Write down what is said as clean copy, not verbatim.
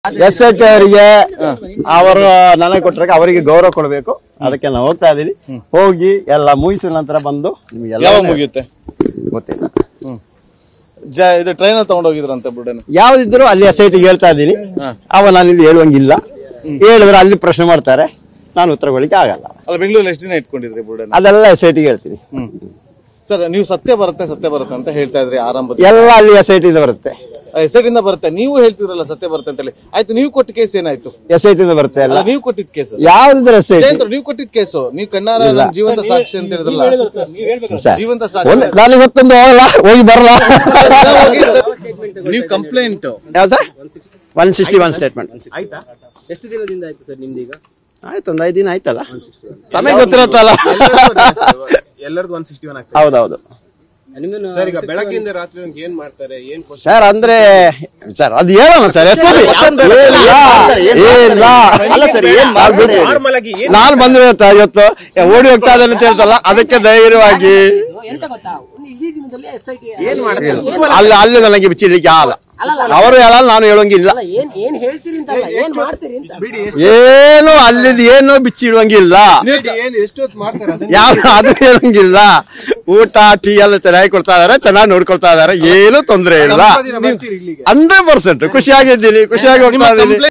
SIT ಅವರಿಗೆ ಅವರು ನನಗೆ ಕೊಟ್ಟರೆ ಅವರಿಗೆ ಗೌರವ ಕೊಡಬೇಕು. ಅದಕ್ಕೆ ನಾನು ಹೋಗ್ತಾ ಇದ್ದೀನಿ. ಹೋಗಿ ಎಲ್ಲ ಮುಗಿಸಿದ ನಂತರ ಬಂದು ಯಾವಾಗ ಮುಗಿಯುತ್ತೆ ಗೊತ್ತಿಲ್ಲ. ಇದು ಟ್ರೈನಲ್ಲಿ ತಗೊಂಡೋಗಿದ್ರಂತೆ ಬುಡನ್ ಯಾವ್ದಿದ್ರು ಅಲ್ಲಿ SIT ಹೇಳ್ತಾ ಇದ್ದೀನಿ. ಅವ ನಾನು ಇಲ್ಲಿ ಹೇಳುವಂಗಿಲ್ಲ. ಹೇಳಿದ್ರೆ ಅಲ್ಲಿ ಪ್ರಶ್ನೆ ಮಾಡ್ತಾರೆ, ನಾನು ಉತ್ತರ ಕೊಡ್ಲಿಕ್ಕೆ ಆಗಲ್ಲ. ಅಲ್ಲ ಬೆಂಗಳೂರಲ್ಲಿ ಎಷ್ಟು ದಿನ ಇಟ್ಕೊಂಡಿದ್ರಿ ಬುಡನ್? ಅದೆಲ್ಲ SIT ಹೇಳ್ತೀನಿ. ಸರ್ ನೀವು ಸತ್ಯ ಬರುತ್ತೆ ಅಂತ ಹೇಳ್ತಾ ಇದ್ರಿ ಆರಂಭದಲ್ಲಿ. ಎಲ್ಲ ಅಲ್ಲಿ SIT ಇಂದ ಬರುತ್ತೆ. SIT ಇಂದ ಬರುತ್ತೆ ನೀವು ಹೇಳ್ತಿದ್ರಲ್ಲ ಸತ್ಯ ಬರುತ್ತೆ ಅಂತ ಹೇಳಿ. ಆಯ್ತು, ನೀವು ಕೊಟ್ಟ ಕೇಸ್ ಏನಾಯ್ತು? SIT ಇಂದ ಬರುತ್ತೆ. ಎಲ್ಲ ನೀವು ಕೊಟ್ಟಿದ್ ಕೇಸ್ ಯಾವ್ದಿದ್ರೆ SIT ನೀವು ಕೊಟ್ಟಿದ್ ಕೇಸು ನೀವು ಕಣ್ಣಾರ ಜೀವಂತ ಸಾಕ್ಷಿ ಅಂತ ಹೇಳಿದ್ರಲ್ಲ. ಜೀವಂತ ಸಾಕ್ಷಿ ನಾನು ಇವತ್ತೊಂದು ಹೋಗಲ್ಲ, ಹೋಗಿ ಬರಲ್ಲ. ನೀವು ಕಂಪ್ಲೇಂಟ್ ಯಾವ್ದು ಸರ್? 161 ಸ್ಟೇಟ್ಮೆಂಟ್ ಆಯ್ತಾ? ಎಷ್ಟು ದಿನದಿಂದ ಆಯ್ತು ಸರ್ ನಿಮ್ದೀಗ? ಆಯ್ತು, ಒಂದು 5 ದಿನ ಆಯ್ತಲ್ಲ. ತಮಗೆ ಗೊತ್ತಿರತ್ತಲ್ಲ. ಎಲ್ಲರದು 161 ಆಗ್ತದೆ. ಹೌದೌದು ಸರ್. ಈಗ ಬೆಳಗ್ಗೆಯಿಂದ ರಾತ್ರಿ ಏನ್ ಮಾಡ್ತಾರೆ? ಏನ್ ಸರ್ ಅಂದ್ರೆ ಸರ್ ಅದು ಹೇಳೋಣ ಸರ್. ನಾನು ಬಂದ್ರೆ ಇವತ್ತು ಓಡಿ ಹೋಗ್ತಾ ಇದ್ದಾನೆ ಅಂತ ಹೇಳ್ತಲ್ಲ, ಅದಕ್ಕೆ ಧೈರ್ಯವಾಗಿ ಅಲ್ಲಿ ನನಗೆ ಬಿಚ್ಚಲಿಕ್ಕೆ ಆಗಲ್ಲ. ಅವರು ಹೇಳಲ್ಲ, ನಾನು ಹೇಳೋಂಗಿಲ್ಲ. ಏನು ಅಲ್ಲಿಂದ ಏನು ಬಿಚ್ಚಿಡುವಂಗಿಲ್ಲ, ಯಾರು ಅದು ಹೇಳಂಗಿಲ್ಲ. ಊಟ ಟೀ ಎಲ್ಲ ಚೆನ್ನಾಗಿ ಕೊಡ್ತಾ ಇದಾರೆ, ಚೆನ್ನಾಗಿ ನೋಡ್ಕೊಳ್ತಾ ಇದಾರೆ, ಏನು ತೊಂದರೆ ಇಲ್ಲ. 100% ಖುಷಿಯಾಗಿದ್ದೀನಿ, ಖುಷಿಯಾಗಿ ಹೋಗ್ತಾ ಇದ್ದೀನಿ.